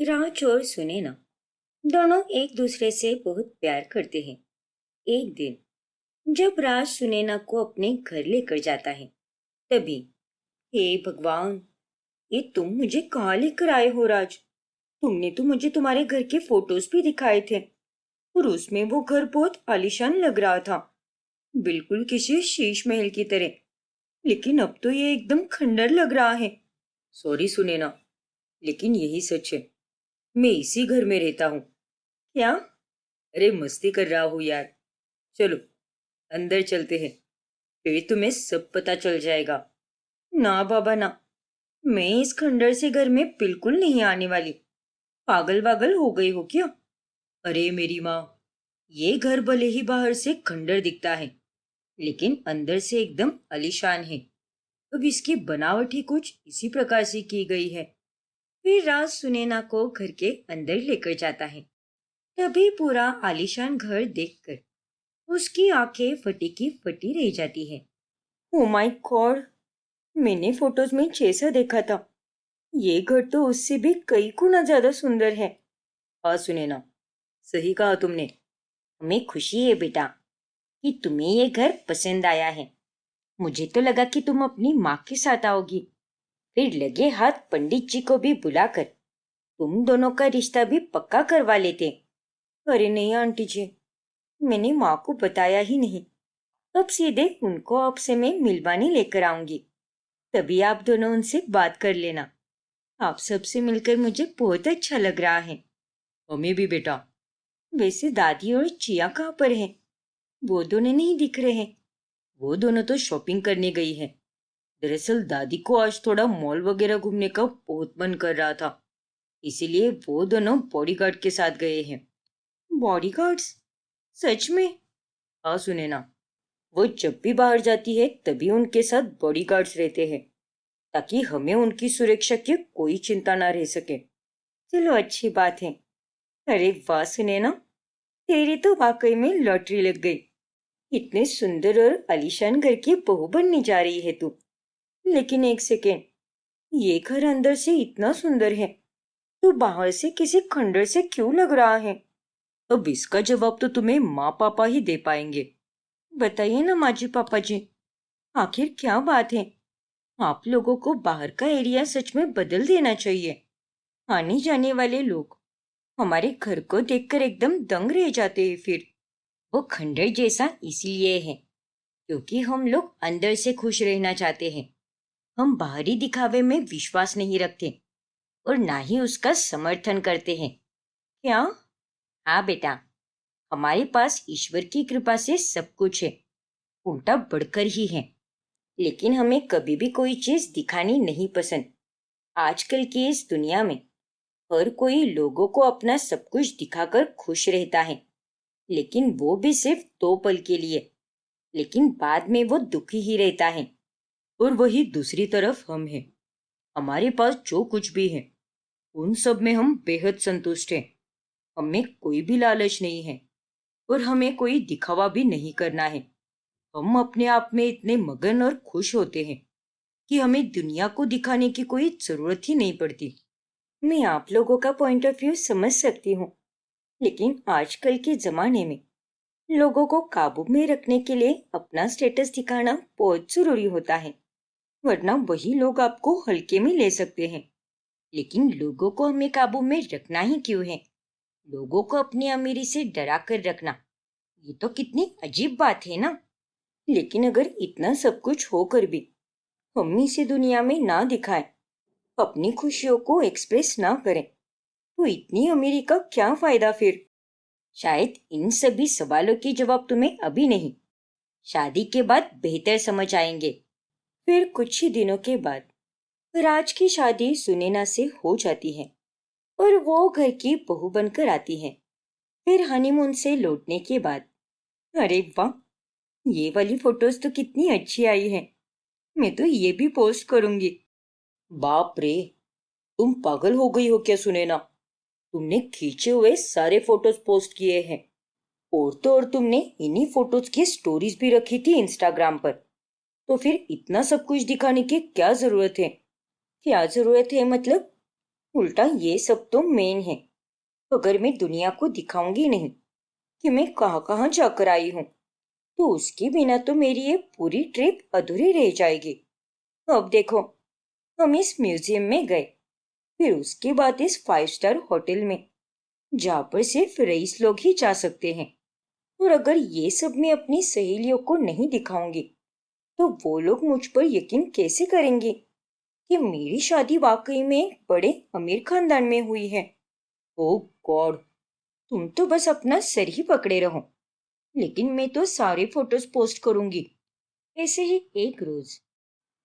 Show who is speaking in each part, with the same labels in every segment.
Speaker 1: राज और सुनैना दोनों एक दूसरे से बहुत प्यार करते हैं। एक दिन जब राज सुनैना को अपने घर लेकर जाता है, तभी हे भगवान, ये तुम मुझे कहाँ लेकर आए हो राज? तुमने तो मुझे तुम्हारे घर के फोटोज भी दिखाए थे और उसमें वो घर बहुत आलीशान लग रहा था, बिल्कुल किसी शीश महल की तरह। लेकिन अब तो ये एकदम खंडर लग रहा है। सॉरी सुनैना, लेकिन यही सच है। मैं इसी घर में रहता हूँ। क्या? अरे मस्ती कर रहा हूँ यार। चलो अंदर चलते हैं, फिर तुम्हें सब पता चल जाएगा। ना बाबा ना, मैं इस खंडर से घर में बिल्कुल नहीं आने वाली। पागल वागल हो गई हो क्या? अरे मेरी माँ, ये घर भले ही बाहर से खंडर दिखता है, लेकिन अंदर से एकदम आलीशान है। अब इसकी बनावट ही कुछ इसी प्रकार से की गई है। फिर राज सुनैना को घर के अंदर लेकर जाता है। तभी पूरा आलीशान घर देखकर उसकी आंखें फटी की फटी रह जाती है। ओ माय गॉड, मैंने फोटोज में जैसा देखा था, ये घर तो उससे भी कई गुना ज्यादा सुंदर है। हाँ सुनैना, सही कहा तुमने। हमें खुशी है बेटा कि तुम्हें ये घर पसंद आया है। मुझे तो लगा कि तुम अपनी माँ के साथ आओगी, फिर लगे हाथ पंडित जी को भी बुलाकर तुम दोनों का रिश्ता भी पक्का करवा लेते। अरे नहीं आंटी जी, मैंने माँ को बताया ही नहीं। अब सीधे उनको आपसे मैं मिलवाने लेकर आऊंगी, तभी आप दोनों उनसे बात कर लेना। आप सबसे मिलकर मुझे बहुत अच्छा लग रहा है। हमें भी बेटा। वैसे दादी और चिया कहाँ पर हैं? वो दोनों नहीं दिख रहे हैं। वो दोनों तो शॉपिंग करने गई है। दरअसल दादी को आज थोड़ा मॉल वगैरह घूमने का बहुत मन कर रहा था, इसीलिए वो दोनों बॉडीगार्ड के साथ गए हैं। बॉडीगार्ड्स? सच में? हाँ सुने ना, वो जब भी बाहर जाती है तभी उनके साथ बॉडीगार्ड्स रहते हैं, ताकि हमें उनकी सुरक्षा की कोई चिंता ना रह सके। चलो अच्छी बात है। अरे वाह सुनैना, तेरी तो वाकई में लॉटरी लग गई। इतने सुंदर और आलीशान घर की बहू बनने जा रही है तू। लेकिन एक सेकेंड, ये घर अंदर से इतना सुंदर है तो बाहर से किसी खंडर से क्यों लग रहा है? अब इसका जवाब तो तुम्हें माँ पापा ही दे पाएंगे। बताइए ना माँ जी पापा जी, आखिर क्या बात है? आप लोगों को बाहर का एरिया सच में बदल देना चाहिए। आने जाने वाले लोग हमारे घर को देखकर एकदम दंग रह जाते हैं। फिर वो खंडर जैसा इसलिए है क्योंकि हम लोग अंदर से खुश रहना चाहते हैं। हम बाहरी दिखावे में विश्वास नहीं रखते और ना ही उसका समर्थन करते हैं। क्या? हाँ बेटा, हमारे पास ईश्वर की कृपा से सब कुछ है, उल्टा बढ़कर ही है। लेकिन हमें कभी भी कोई चीज दिखानी नहीं पसंद। आजकल की इस दुनिया में हर कोई लोगों को अपना सब कुछ दिखाकर खुश रहता है, लेकिन वो भी सिर्फ 2 पल के लिए। लेकिन बाद में वो दुखी ही रहता है। और वही दूसरी तरफ हम हैं। हमारे पास जो कुछ भी है उन सब में हम बेहद संतुष्ट हैं। हमें कोई भी लालच नहीं है और हमें कोई दिखावा भी नहीं करना है। हम अपने आप में इतने मगन और खुश होते हैं कि हमें दुनिया को दिखाने की कोई जरूरत ही नहीं पड़ती। मैं आप लोगों का पॉइंट ऑफ व्यू समझ सकती हूँ, लेकिन आजकल के जमाने में लोगों को काबू में रखने के लिए अपना स्टेटस दिखाना बहुत जरूरी होता है, वरना वही लोग आपको हल्के में ले सकते हैं। लेकिन लोगों को हमें काबू में रखना ही क्यों है? लोगों को अपनी अमीरी से डरा कर रखना, ये तो कितनी अजीब बात है ना। लेकिन अगर इतना सब कुछ होकर भी हम इसे दुनिया में ना दिखाएं, अपनी खुशियों को एक्सप्रेस ना करें, तो इतनी अमीरी का क्या फायदा फिर? शायद इन सभी सवालों के जवाब तुम्हें अभी नहीं, शादी के बाद बेहतर समझ आएंगे। फिर कुछ ही दिनों के बाद राज की शादी सुनैना से हो जाती है और वो घर की बहू बनकर आती है। फिर हनीमून से लौटने के बाद, अरे वाह, ये वाली फोटोज तो कितनी अच्छी आई है। मैं तो ये भी पोस्ट करूंगी। बाप रे, तुम पागल हो गई हो क्या सुनैना? तुमने खींचे हुए सारे फोटोज पोस्ट किए हैं, और तो और तुमने इन्हीं फोटोज की स्टोरीज भी रखी थी इंस्टाग्राम पर। तो फिर इतना सब कुछ दिखाने की क्या जरूरत है? क्या जरूरत है मतलब? उल्टा ये सब तो मेन है। अगर मैं दुनिया को दिखाऊंगी नहीं कि मैं कहाँ कहाँ जाकर आई हूँ, तो उसके बिना तो मेरी ये पूरी ट्रिप अधूरी रह जाएगी। अब देखो, हम इस म्यूजियम में गए, फिर उसके बाद इस 5 स्टार होटल में, जहाँ पर सिर्फ रईस लोग ही जा सकते हैं। और अगर ये सब मैं अपनी सहेलियों को नहीं दिखाऊंगी, तो वो लोग मुझ पर यकीन कैसे करेंगे कि मेरी शादी वाकई में एक बड़े अमीर खानदान में हुई है। ओह गॉड, तुम तो बस अपना सर ही पकड़े रहो। लेकिन मैं तो सारे फोटोज पोस्ट करूंगी। ऐसे ही एक रोज,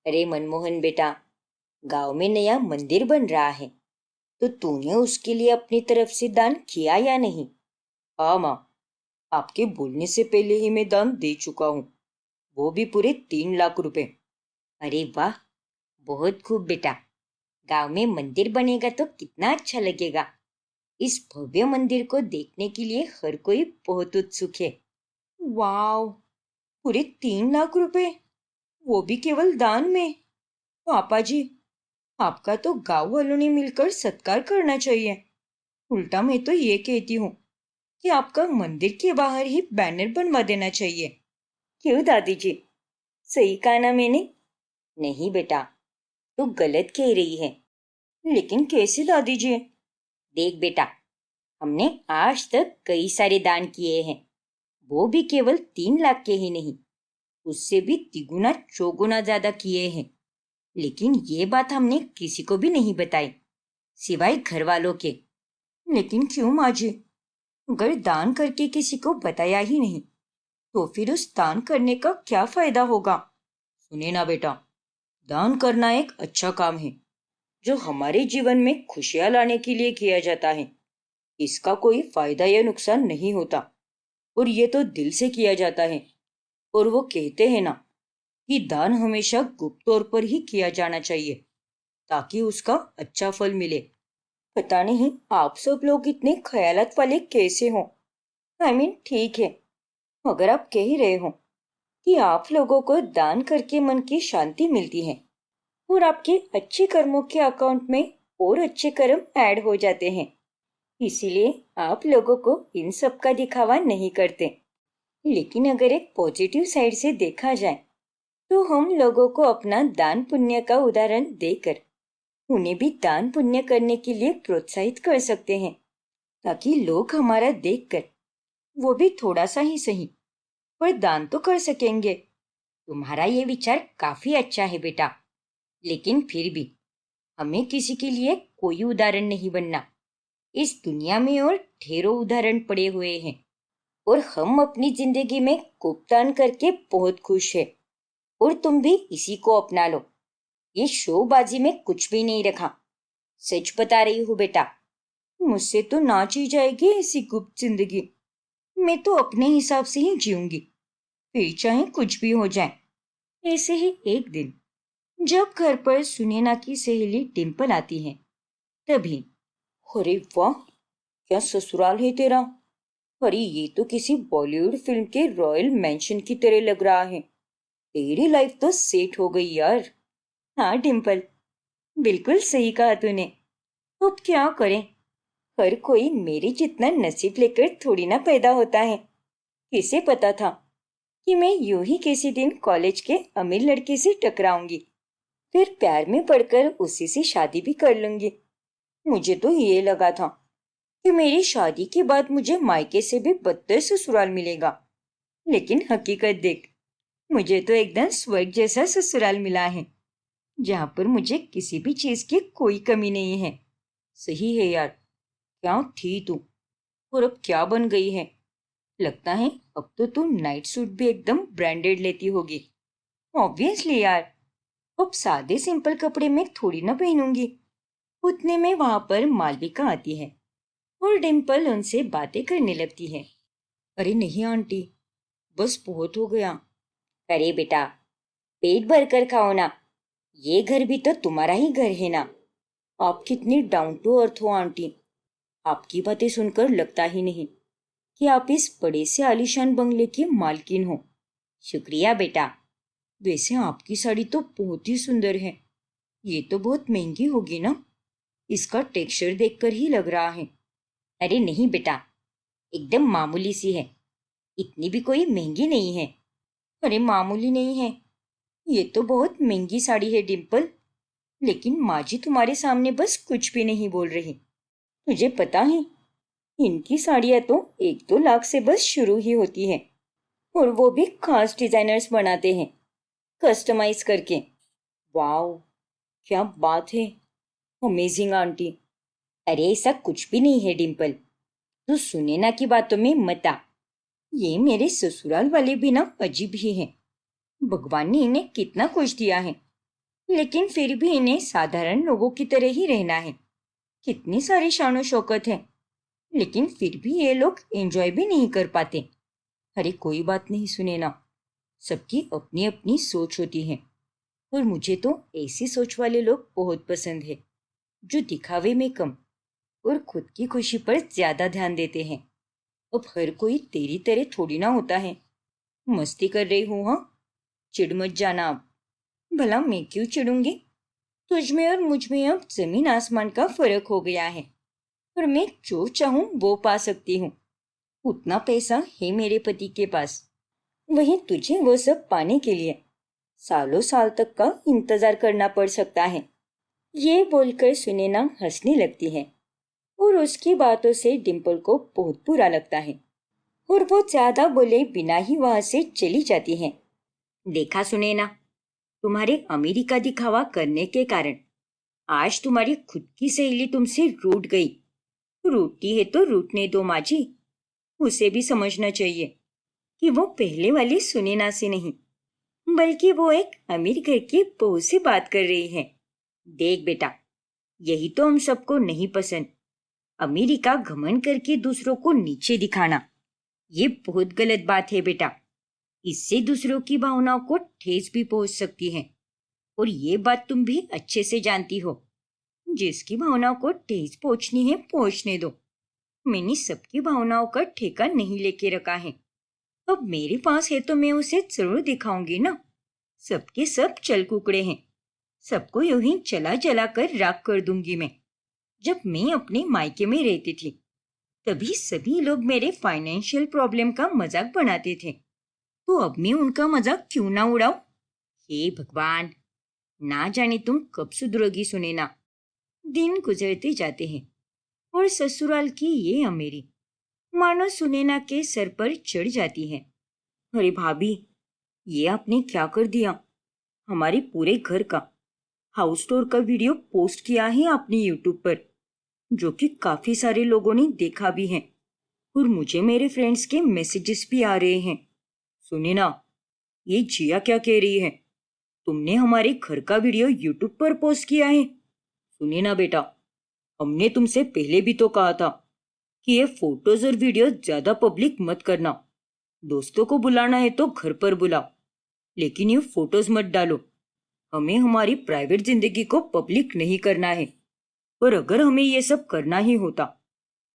Speaker 1: अरे मनमोहन बेटा, गांव में नया मंदिर बन रहा है, तो तूने उसके लिए अपनी तरफ से दान किया या नहीं? हाँ माँ, आपके बोलने से पहले ही मैं दान दे चुका हूँ, वो भी पूरे 3 लाख रुपए। अरे वाह, बहुत खूब बेटा। गांव में मंदिर बनेगा तो कितना अच्छा लगेगा। इस भव्य मंदिर को देखने के लिए हर कोई बहुत उत्सुक है। वाह, पूरे 3 लाख रुपए, वो भी केवल दान में। पापा जी, आपका तो गांव वालों ने मिलकर सत्कार करना चाहिए। उल्टा मैं तो ये कहती हूँ कि आपका मंदिर के बाहर ही बैनर बनवा देना चाहिए। क्यों दादी जी, सही कहा ना मैंने? नहीं बेटा, तू गलत कह रही है। लेकिन कैसे दादी जी? देख बेटा, हमने आज तक कई सारे दान किए हैं, वो भी केवल 3 लाख के ही नहीं, उससे भी तिगुना चौगुना ज्यादा किए हैं। लेकिन ये बात हमने किसी को भी नहीं बताई, सिवाय घर वालों के। लेकिन क्यों माँ जी? अगर दान करके किसी को बताया ही नहीं, तो फिर उस दान करने का क्या फायदा होगा? सुने ना बेटा, दान करना एक अच्छा काम है, जो हमारे जीवन में खुशियां लाने के लिए किया जाता है। इसका कोई फायदा या नुकसान नहीं होता, और ये तो दिल से किया जाता है। और वो कहते हैं ना कि दान हमेशा गुप्त तौर पर ही किया जाना चाहिए, ताकि उसका अच्छा फल मिले। पता नहीं आप सब लोग इतने ख्यालात वाले कैसे हो। ठीक है, अगर आप कह रहे हो कि आप लोगों को दान करके मन की शांति मिलती है, और आपके अच्छे कर्मों के अकाउंट में और अच्छे कर्म ऐड हो जाते हैं, इसीलिए आप लोगों को इन सब का दिखावा नहीं करते। लेकिन अगर एक पॉजिटिव साइड से देखा जाए, तो हम लोगों को अपना दान पुण्य का उदाहरण देकर उन्हें भी दान पुण्य करने के लिए प्रोत्साहित कर सकते हैं, ताकि लोग हमारा देखकर वो भी थोड़ा सा ही सही, पर दान तो कर सकेंगे। तुम्हारा ये विचार काफी अच्छा है बेटा, लेकिन फिर भी हमें किसी के लिए कोई उदाहरण नहीं बनना। इस दुनिया में और ढेरों उदाहरण पड़े हुए हैं, और हम अपनी जिंदगी में कुपदान करके बहुत खुश हैं। और तुम भी इसी को अपना लो। ये शोबाजी में कुछ भी नहीं रखा, सच बता रही हूँ बेटा। मुझसे तो नाच ही जाएगी ऐसी गुप्त जिंदगी। मैं तो अपने हिसाब से ही जीऊंगी, फिर चाहे कुछ भी हो जाए। ऐसे ही एक दिन, जब घर पर सुनैना की सहेली डिम्पल आती है, तभी, अरे वाह, क्या ससुराल है तेरा। अरे ये तो किसी बॉलीवुड फिल्म के रॉयल मेंशन की तरह लग रहा है। तेरी लाइफ तो सेट हो गई यार। हाँ डिम्पल, बिल्कुल सही कहा तूने। अब क्या करें, हर कोई मेरे जितना नसीब लेकर थोड़ी ना पैदा होता है। किसे पता था कि मैं यूं ही किसी दिन कॉलेज के अमीर लड़के से टकराऊंगी, फिर प्यार में पड़कर उसी से शादी भी कर लूंगी। मुझे तो ये लगा था कि मेरी शादी के बाद मुझे मायके से भी बदतर ससुराल मिलेगा। लेकिन हकीकत देख, मुझे तो एकदम स्वर्ग जैसा ससुराल मिला है, जहाँ पर मुझे किसी भी चीज की कोई कमी नहीं है। सही है यार, क्या थी तू, और अब क्या बन गई है। लगता है अब तो तू नाइट सूट भी एकदम ब्रांडेड लेती होगी। ऑब्वियसली यार, अब सादे सिंपल कपड़े में थोड़ी ना पहनूंगी। उतने में वहां पर मालविका आती है, और डिम्पल उनसे बातें करने लगती है। अरे नहीं आंटी, बस बहुत हो गया। अरे बेटा, पेट भर कर खाओ ना, ये घर भी तो तुम्हारा ही घर है ना। आप कितनी डाउन टू अर्थ हो आंटी। आपकी बातें सुनकर लगता ही नहीं कि आप इस बड़े से आलीशान बंगले की मालकिन हो। शुक्रिया बेटा। वैसे आपकी साड़ी तो बहुत ही सुंदर है। ये तो बहुत महंगी होगी ना? इसका टेक्सचर देखकर ही लग रहा है। अरे नहीं बेटा, एकदम मामूली सी है, इतनी भी कोई महंगी नहीं है। अरे मामूली नहीं है, ये तो बहुत महंगी साड़ी है डिम्पल। लेकिन माँ जी तुम्हारे सामने बस कुछ भी नहीं बोल रही। तुझे पता है, इनकी साड़ियाँ तो 1-2 लाख से बस शुरू ही होती है, और वो भी खास डिजाइनर्स बनाते हैं, कस्टमाइज करके। वाओ, क्या बात है, अमेजिंग आंटी। अरे ऐसा कुछ भी नहीं है डिम्पल, तू सुनैना की बातों में मत आ। ये मेरे ससुराल वाले भी ना अजीब ही हैं। भगवान ने इन्हें कितना कुछ दिया है, लेकिन फिर भी इन्हें साधारण लोगों की तरह ही रहना है। कितनी सारी शानो शौकत है, लेकिन फिर भी ये लोग एंजॉय भी नहीं कर पाते। अरे कोई बात नहीं सुनैना, सबकी अपनी अपनी सोच होती है, और मुझे तो ऐसी सोच वाले लोग बहुत पसंद है, जो दिखावे में कम और खुद की खुशी पर ज्यादा ध्यान देते हैं। अब हर कोई तेरी तरह थोड़ी ना होता है। मस्ती कर रही हूँ, हाँ, चिढ़ मत जाना अब। भला मैं क्यों चिढ़ूंगी? तुझ में और मुझ में अब जमीन आसमान का फर्क हो गया है, और मैं जो चाहूं वो पा सकती हूँ। उतना पैसा है मेरे पति के पास, वहीं तुझे वो सब पाने के लिए सालों साल तक का इंतजार करना पड़ सकता है। ये बोलकर सुनैना हंसने लगती है, और उसकी बातों से डिम्पल को बहुत बुरा लगता है, और वो ज्यादा बोले बिना ही वहां से चली जाती है। देखा सुनैना, तुम्हारे अमीरी का दिखावा करने के कारण आज तुम्हारी खुद की सहेली तुमसे रूठ गई। रूठी है तो रूठने दो माँ जी। उसे भी समझना चाहिए कि वो पहले वाली सुनैना से नहीं, बल्कि वो एक अमीर घर की बहू से बात कर रही है। देख बेटा, यही तो हम सबको नहीं पसंद। अमीरी का घमंड करके दूसरों को नीचे दिखाना, ये बहुत गलत बात है बेटा। इससे दूसरों की भावनाओं को ठेस भी पहुंच सकती है, और ये बात तुम भी अच्छे से जानती हो। जिसकी भावनाओं को ठेस पहुंचनी है पहुंचने दो। मैंने सबकी भावनाओं का ठेका नहीं लेके रखा है। अब मेरे पास है तो मैं उसे जरूर दिखाऊंगी ना। सबके सब चल कुकड़े हैं, सबको यूं ही चला जला कर राख कर दूंगी मैं। जब मैं अपने मायके में रहती थी, तभी सभी लोग मेरे फाइनेंशियल प्रॉब्लम का मजाक बनाते थे, तो अब मैं उनका मजाक क्यों ना उड़ाऊं? हे भगवान, ना जाने तुम कब सुधरोगी सुनैना। दिन गुजरते जाते हैं, और ससुराल की ये अमीरी मानो सुनैना के सर पर चढ़ जाती है। अरे भाभी, ये आपने क्या कर दिया? हमारे पूरे घर का हाउस टूर का वीडियो पोस्ट किया है आपने यूट्यूब पर, जो कि काफी सारे लोगों ने देखा भी है, और मुझे मेरे फ्रेंड्स के मैसेजेस भी आ रहे हैं। सुने ना, ये जिया क्या कह रही है? तुमने हमारे घर का वीडियो यूट्यूब पर पोस्ट किया है? सुने ना बेटा, हमने तुमसे पहले भी तो कहा था कि ये फोटोज और वीडियो ज्यादा पब्लिक मत करना। दोस्तों को बुलाना है तो घर पर बुलाओ, लेकिन ये फोटोज मत डालो। हमें हमारी प्राइवेट जिंदगी को पब्लिक नहीं करना है, और अगर हमें ये सब करना ही होता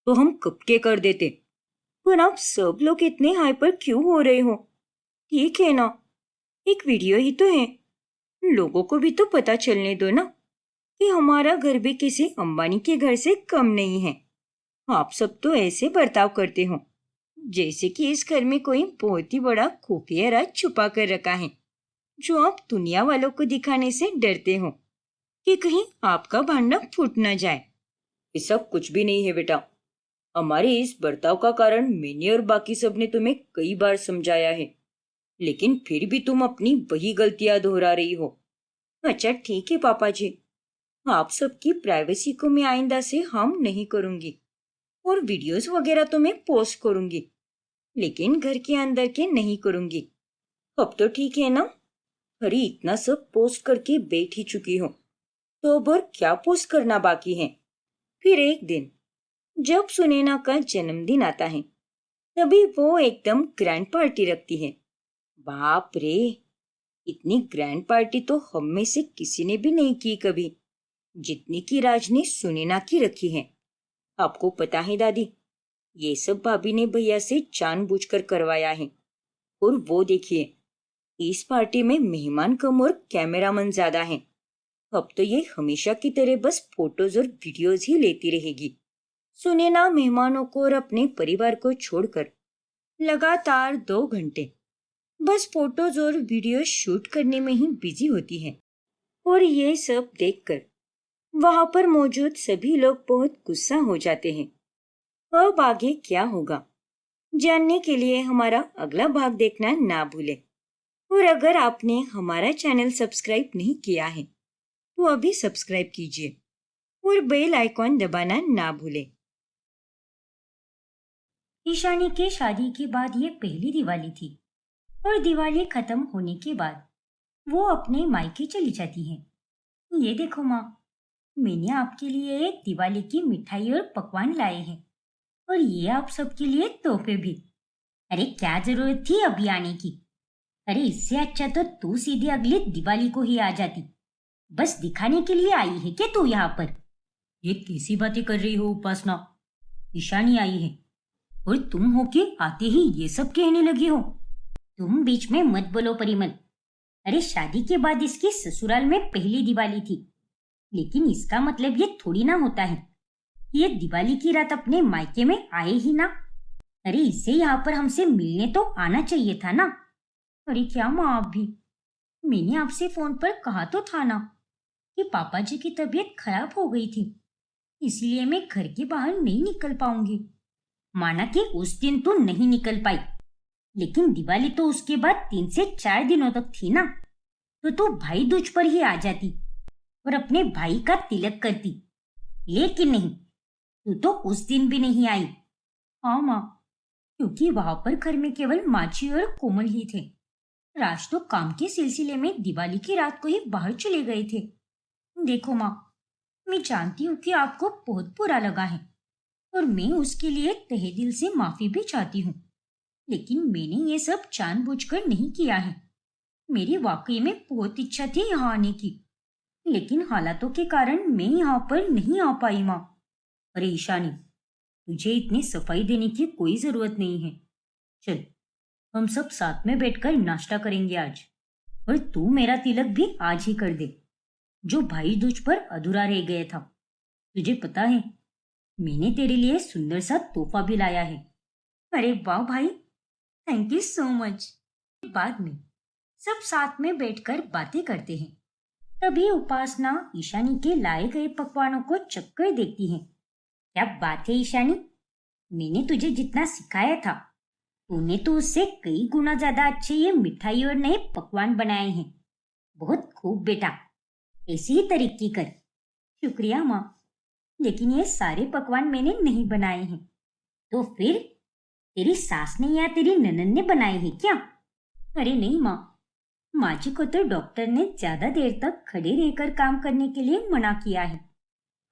Speaker 1: तो हम कब के कर देते। पर आप सब लोग इतने हाइपर क्यों हो रहे हो? ठीक है ना, एक वीडियो ही तो है, लोगों को भी तो पता चलने दो ना कि हमारा घर भी किसी अंबानी के घर से कम नहीं है। आप सब तो ऐसे बर्ताव करते हो जैसे कि इस घर में कोई बहुत ही बड़ा खुफिया राज छुपा कर रखा है, जो आप दुनिया वालों को दिखाने से डरते हो कि कहीं आपका भांडा फूट न जाए। ये सब कुछ भी नहीं है बेटा। हमारे इस बर्ताव का कारण मैंने और बाकी सब ने तुम्हें कई बार समझाया है, लेकिन फिर भी तुम अपनी वही गलतियां दोहरा रही हो। अच्छा ठीक है पापा जी, आप सबकी प्राइवेसी को मैं आइंदा से हार्म नहीं करूंगी, और वीडियोस वगैरह तो मैं पोस्ट करूंगी, लेकिन घर के अंदर के नहीं करूंगी। अब तो ठीक है ना? अरे इतना सब पोस्ट करके बैठ ही चुकी हो, तो अब और क्या पोस्ट करना बाकी है? फिर एक दिन जब सुनैना का जन्मदिन आता है, तभी वो एकदम ग्रैंड पार्टी रखती है। बाप रे, इतनी ग्रैंड पार्टी तो हम में से किसी ने भी नहीं की कभी, जितनी की राज ने सुनैना की रखी है। आपको पता है दादी, ये सब भाभी ने भैया से जानबूझकर करवाया है। और वो देखिए, इस पार्टी में मेहमान कम और कैमरामैन ज्यादा हैं। अब तो ये हमेशा की तरह बस फोटोज और वीडियोज ही लेती रहेगी। सुनैना मेहमानों को और अपने परिवार को छोड़कर लगातार 2 घंटे बस फोटोज और वीडियो शूट करने में ही बिजी होती है। और ये सब देखकर वहां पर मौजूद सभी लोग बहुत गुस्सा हो जाते हैं। अब आगे क्या होगा जानने के लिए हमारा अगला भाग देखना ना भूलें। और अगर आपने हमारा चैनल सब्सक्राइब नहीं किया है तो अभी सब्सक्राइब कीजिए और बेल आइकॉन दबाना ना भूलें। ईशानी के शादी के बाद ये पहली दिवाली थी और दिवाली खत्म होने के बाद वो अपने मायके चली जाती है। ये देखो माँ, मैंने आपके लिए एक दिवाली की मिठाई और पकवान लाए हैं और ये आप सबके लिए तोहफे भी। अरे क्या जरूरत थी अभी आने की? अरे इससे अच्छा तो तू सीधे अगली दिवाली को ही आ जाती। बस दिखाने के लिए आई है क्या तू यहाँ पर? ये कैसी बातें कर रही हो उपासना? ईशानी आई है और तुम हो के आते ही ये सब कहने लगी हो। तुम बीच में मत बोलो परिमल। अरे शादी के बाद इसकी ससुराल में पहली दिवाली थी, लेकिन इसका मतलब ये थोड़ी ना होता है ये दिवाली की रात अपने मायके में आए ही ना। अरे इसे यहाँ पर हमसे मिलने तो आना चाहिए था ना। अरे क्या माँ, आप भी, मैंने आपसे फोन पर कहा तो था ना कि पापा जी की तबीयत खराब हो गई थी, इसलिए मैं घर के बाहर नहीं निकल पाऊंगी। माना कि उस दिन तो नहीं निकल पाई, लेकिन दिवाली तो उसके बाद 3 से 4 दिनों तक थी ना, तो तू भाई दूज पर ही आ जाती और अपने भाई का तिलक करती। लेकिन नहीं, तू तो उस दिन भी नहीं आई। हाँ माँ, क्योंकि वहां पर घर में केवल माची और कोमल ही थे। राज तो काम के सिलसिले में दिवाली की रात को ही बाहर चले गए थे। देखो माँ, मैं जानती हूँ कि आपको बहुत बुरा लगा है और मैं उसके लिए तहे दिल से माफी भी चाहती हूँ, लेकिन मैंने ये सब जानबूझकर नहीं किया है। मेरी वाकई में बहुत इच्छा थी यहाँ आने की, लेकिन हालातों के कारण मैं यहाँ पर नहीं आ पाई माँ। अरे ईशानी, तुझे इतनी सफाई देने की कोई जरूरत नहीं है। चल, हम सब साथ में बैठकर नाश्ता करेंगे आज, और तू मेरा तिलक भी आज ही कर दे, जो भाई दूज पर अधूरा रह गया था। तुझे पता है, मैंने तेरे लिए सुंदर सा तोहफा भी लाया है। अरे वाह भाई, थैंक यू सो मच। बाद में सब साथ में बैठकर बातें करते हैं। तभी उपासना ईशानी के लाए गए पकवानों को चक्कर देखती है। क्या बात है ईशानी, मैंने तुझे जितना सिखाया था तूने तो उससे कई गुना ज्यादा अच्छे ये मिठाई और नए पकवान बनाए हैं। बहुत खूब बेटा, ऐसी ही तरक्की कर। शुक्रिया माँ, लेकिन ये सारे पकवान मैंने नहीं बनाए हैं। तो फिर तेरी सास ने या तेरी ननद ने बनाए हैं क्या? अरे नहीं माँ, माँ जी को तो डॉक्टर ने ज्यादा देर तक खड़े रहकर काम करने के लिए मना किया है,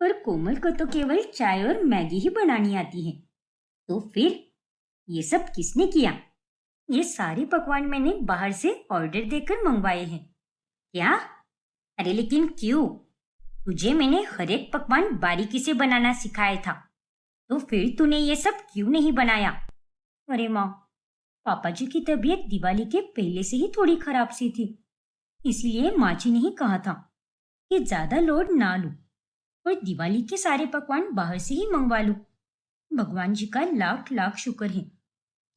Speaker 1: पर कोमल को तो केवल चाय और मैगी ही बनानी आती है। तो फिर ये सब किसने किया? ये सारे पकवान मैंने बाहर से ऑर्डर देकर मंगवाए हैं। क्या? अरे लेकिन क्यों? तुझे मैंने हर एक पकवान बारीकी से बनाना सिखाया था, तो फिर तूने ये सब क्यों नहीं बनाया? अरे माँ, पापा जी की तबीयत दिवाली के पहले से ही थोड़ी खराब सी थी, इसलिए माँ जी ने ही कहा था कि ज्यादा लोड ना लूं और दिवाली के सारे पकवान बाहर से ही मंगवा लूं। भगवान जी का लाख लाख शुक्र है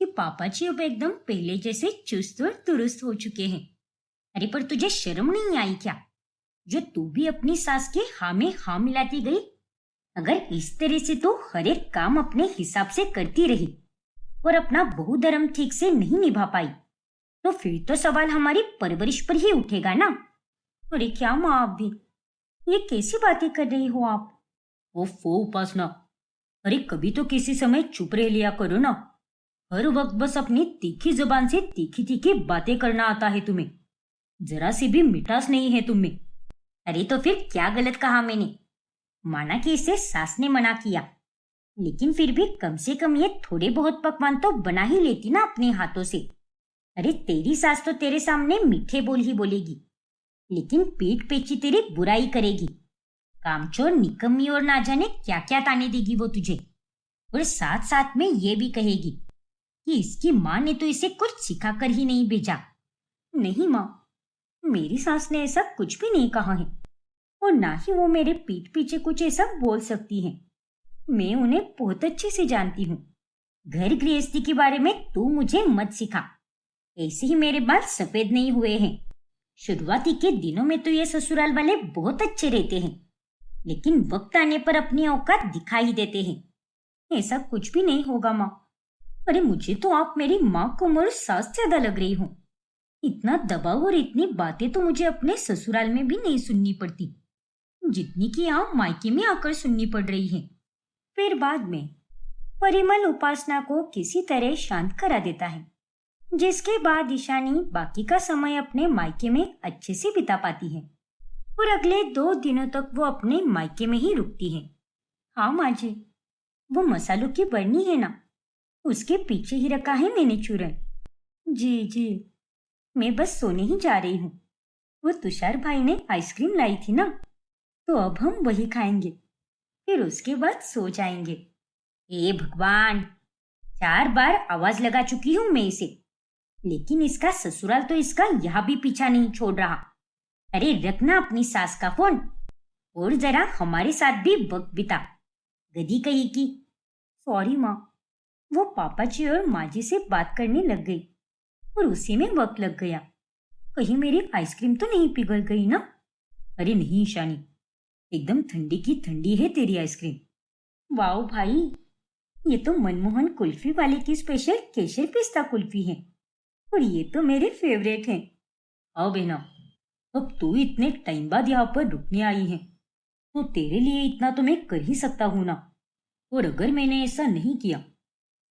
Speaker 1: कि पापा जी अब एकदम पहले जैसे चुस्त और दुरुस्त हो चुके हैं। अरे पर तुझे शर्म नहीं आई क्या, जो तू भी अपनी सास के हाँ में हाँ मिलाती गई? अगर इस तरह से तू हर एक काम अपने हिसाब से करती रही और अपना बहुधर्म ठीक से नहीं निभा पाई, तो फिर तो सवाल हमारी परवरिश पर ही उठेगा ना। अरे क्या माँ, आप भी ये कैसी बातें कर रही हो आप? ओफो उपासना, अरे कभी तो किसी समय चुप रह लिया करो ना। हर वक्त बस अपनी तीखी जुबान से तीखी तीखी बातें करना आता है तुम्हें, जरा सी भी मिठास नहीं है तुम में। अरे तो फिर क्या गलत कहा मैंने? माना कि इसे सास ने मना किया, लेकिन फिर भी कम से कम ये थोड़े बहुत पकवान तो बना ही लेती ना अपने हाथों से। अरे तेरी सास तो तेरे सामने मीठे बोल ही बोलेगी, लेकिन पीठ पीछे तेरी बुराई करेगी। कामचोर, निकम्मी और ना जाने क्या क्या ताने देगी वो तुझे, और साथ साथ में ये भी कहेगी कि इसकी माँ ने तो इसे कुछ सिखाकर ही नहीं भेजा। नहीं माँ, मेरी सास ने ऐसा कुछ भी नहीं कहा है, और ना ही वो मेरे पीठ पीछे कुछ ऐसा बोल सकती हैं। मैं उन्हें बहुत अच्छे से जानती हूँ। घर गृहस्थी के बारे में तू मुझे मत सिखा। ऐसे ही मेरे बाल सफेद नहीं हुए हैं। शुरुआती के दिनों में तो ये ससुराल वाले बहुत अच्छे रहते हैं, लेकिन वक्त आने पर अपनी औकात दिखा ही देते हैं। ऐसा कुछ भी नहीं होगा माँ। अरे मुझे तो आप मेरी माँ कम और सास ज्यादा लग रही हो। इतना दबाव और इतनी बातें तो मुझे अपने ससुराल में भी नहीं सुननी पड़ती, जितनी कि आप मायके में आकर सुननी पड़ रही है। फिर बाद में परिमल उपासना को किसी तरह शांत करा देता है, जिसके बाद ईशानी बाकी का समय अपने मायके में अच्छे से बिता पाती है और अगले 2 दिनों तक वो अपने मायके में ही रुकती है। हाँ माँ जी, वो मसालों की बरनी है ना, उसके पीछे ही रखा है मैंने चूरन। जी जी, मैं बस सोने ही जा रही हूँ। वो तुषार भाई ने आइसक्रीम लाई थी ना, तो अब हम वही खाएंगे, फिर उसके बाद सो जाएंगे। हे भगवान, 4 बार आवाज लगा चुकी हूँ मैं इसे, लेकिन इसका ससुराल तो इसका यहाँ भी पीछा नहीं छोड़ रहा। अरे रखना अपनी सास का फोन और जरा हमारे साथ भी वक्त बिता, गधी कही की। सॉरी माँ। वो पापा जी और माँ जी से बात करने लग गई और उसी में वक्त लग गया। कहीं मेरी आइसक्रीम तो नहीं पिघल गई ना? अरे नहीं ईशानी, एकदम ठंडी की ठंडी है तेरी आइसक्रीम। वाओ भाई, ये तो मनमोहन कुल्फी वाले की स्पेशल केसर पिस्ता कुल्फी है और ये तो मेरे फेवरेट हैं। आओ बहना, अब तू इतने टाइम बाद यहाँ पर रुकने आई है, तो तेरे लिए इतना तो मैं कर ही सकता हूँ ना। और अगर मैंने ऐसा नहीं किया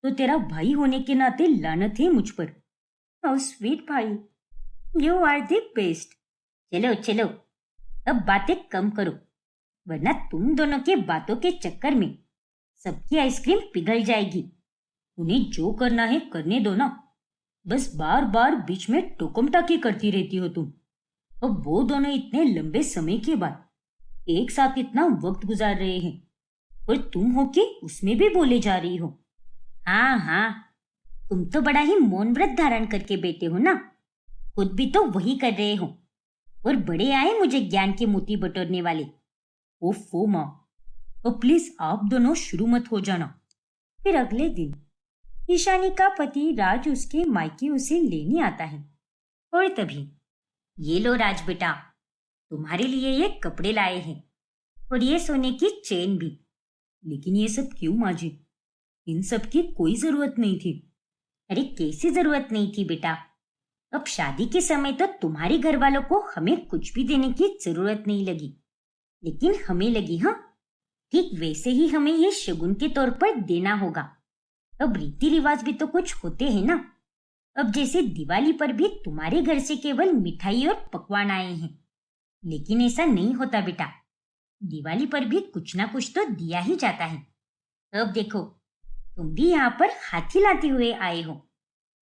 Speaker 1: तो तेरा भाई होने के नाते लानत है मुझ पर। ओह स्वीट भाई, यू आर द बेस्ट। चलो चलो, अब बातें कम करो, वरना तुम दोनों के बातों के चक्कर में सबकी आइसक्रीम पिघल जाएगी। उन्हें जो करना है करने दो ना, बस बार बार बीच में टोकम टाकी करती रहती हो तुम। अब वो दोनों इतने लंबे समय के बाद एक साथ इतना वक्त गुजार रहे हैं और तुम हो कि उसमें भी बोले जा रही हो। हाँ हाँ, तुम तो बड़ा ही मौन व्रत धारण करके बैठे हो ना, खुद भी तो वही कर रहे हो और बड़े आए मुझे ज्ञान के मोती बटोरने वाले। ओफो माँ, अब प्लीज आप दोनों शुरू मत हो जाना। फिर अगले दिन ईशानी का पति राज उसके मायके उसे लेने आता है और तभी, ये लो राज बेटा, तुम्हारे लिए ये कपड़े लाए हैं और ये सोने की चेन भी। लेकिन ये सब क्यों माँ जी? इन सब की कोई जरूरत नहीं थी। अरे कैसी जरूरत नहीं थी बेटा? अब शादी के समय तो तुम्हारे घर वालों को हमें कुछ भी देने की जरूरत नहीं लगी, लेकिन हमें लगी। हाँ, ठीक वैसे ही हमें ये शगुन के तौर पर देना होगा। अब रीति रिवाज भी तो कुछ होते हैं ना। अब जैसे दिवाली पर भी तुम्हारे घर से केवल मिठाई और पकवान आए हैं, लेकिन ऐसा नहीं होता बेटा। दिवाली पर भी कुछ ना कुछ तो दिया ही जाता है। अब देखो, तुम भी यहाँ पर हाथी लाते हुए आए हो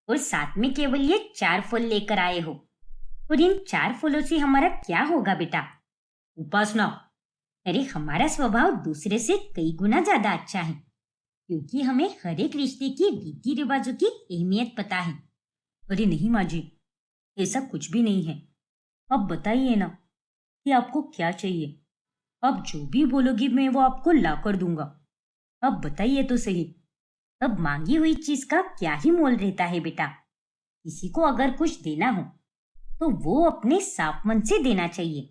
Speaker 1: और साथ में केवल ये 4 फल लेकर आए हो। और इन 4 फलों से हमारा क्या होगा बेटा? उपासना, अरे हमारा स्वभाव दूसरे से कई गुना ज्यादा अच्छा है, क्योंकि हमें हर एक रिश्ते की रीति रिवाजों की अहमियत पता है। अरे नहीं माँ जी, ऐसा कुछ भी नहीं है। अब बताइए ना कि आपको क्या चाहिए। आप जो भी बोलोगी मैं वो आपको ला कर दूंगा। अब बताइए तो सही। अब मांगी हुई चीज का क्या ही मोल रहता है बेटा? किसी को अगर कुछ देना हो तो वो अपने साफ मन से देना चाहिए,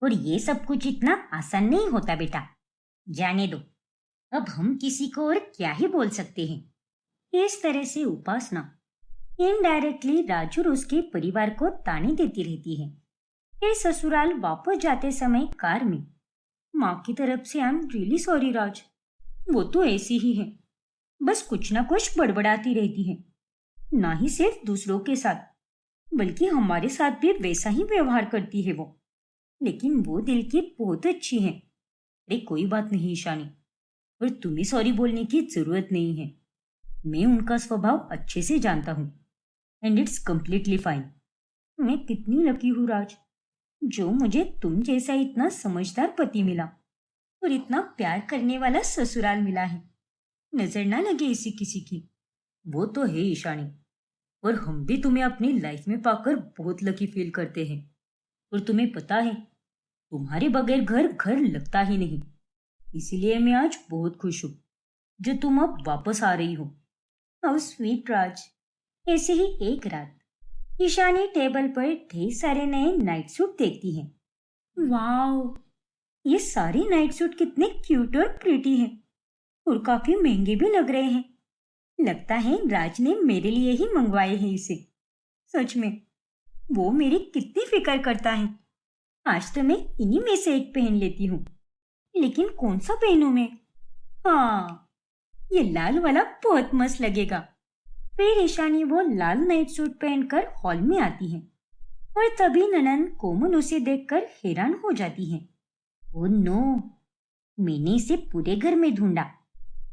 Speaker 1: और ये सब कुछ इतना आसान नहीं होता बेटा। जाने दो, अब हम किसी को और क्या ही बोल सकते हैं। इस तरह से उपासना इनडायरेक्टली राजू और उसके परिवार को ताने देती रहती है। फिर ससुराल वापस जाते समय कार में माँ की तरफ से आई एम रियली सॉरी राज, वो तो ऐसी ही है, बस कुछ ना कुछ बड़बड़ाती रहती है। ना ही सिर्फ दूसरों के साथ, बल्कि हमारे साथ भी वैसा ही व्यवहार करती है वो। लेकिन वो दिल की बहुत अच्छी है। अरे कोई बात नहीं ईशानी, और तुम्हें सॉरी बोलने की जरूरत नहीं है। मैं उनका स्वभाव अच्छे से जानता हूँ एंड इट्स कम्प्लीटली फाइन। मैं कितनी लकी हूँ राज, जो मुझे तुम जैसा इतना समझदार पति मिला और इतना प्यार करने वाला ससुराल मिला है। नजर ना लगे इसी किसी की। वो तो है ईशानी, और हम भी तुम्हें अपनी लाइफ में पाकर बहुत लकी फील करते हैं। और तुम्हें पता है, तुम्हारे बगैर घर घर लगता ही नहीं। इसीलिए मैं आज बहुत खुश हूँ जो तुम अब वापस आ रही हो। हाउ स्वीट राज। ऐसे ही एक रात ईशानी टेबल पर ढेर सारे नए नाइट सूट देखती है। वाह, ये सारे नाइट सूट कितने क्यूट और प्रिटी हैं और काफी महंगे भी लग रहे हैं। लगता है राज ने मेरे लिए ही मंगवाए हैं इसे। सच में वो मेरी कितनी फिक्र करता है। आज तो मैं इन्हीं में से एक पहन लेती हूँ। लेकिन कौन सा पहनूं मैं? हाँ, ये लाल वाला बहुत मस्त लगेगा। फिर ईशानी वो लाल नाइट सूट पहनकर हॉल में आती है और तभी ननन कोमल उसे देखकर हैरान हो जाती है। ओह नो, मैंने इसे पूरे घर में ढूंढा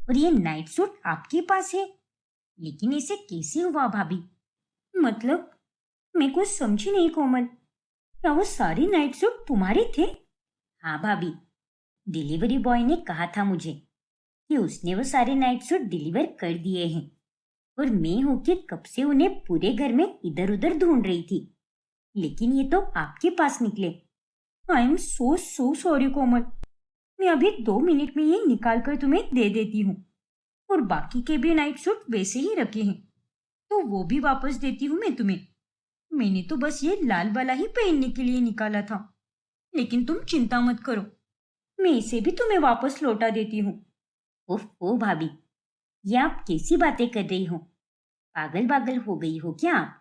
Speaker 1: और ये नाइट सूट आपके पास है। लेकिन इसे कैसे हुआ भाभी? मतलब मैं कुछ समझी नहीं कोमल। क्या वो सारे नाइट सूट तुम्हारे थे? हाँ भाभी, डिलीवरी बॉय ने कहा था मुझे कि उसने वो सारे नाइट सूट डिलीवर कर दिए हैं और मैं हूँ कि कब से उन्हें पूरे घर में इधर उधर ढूंढ रही थी, लेकिन ये तो आपके पास निकले। I am so so sorry Komal. मैं अभी 2 मिनट में ये निकाल कर तुम्हें दे देती हूँ और बाकी के भी नाइट सूट वैसे ही रखे हैं तो वो भी वापस देती हूँ मैं तुम्हें। मैंने तो बस ये लाल वाला ही पहनने के लिए निकाला था, लेकिन तुम चिंता मत करो, मैं इसे भी तुम्हें वापस लौटा देती हूँ। ओह ओ भाभी, ये आप कैसी बातें कर रही हो? पागल पागल हो गई हो क्या आप?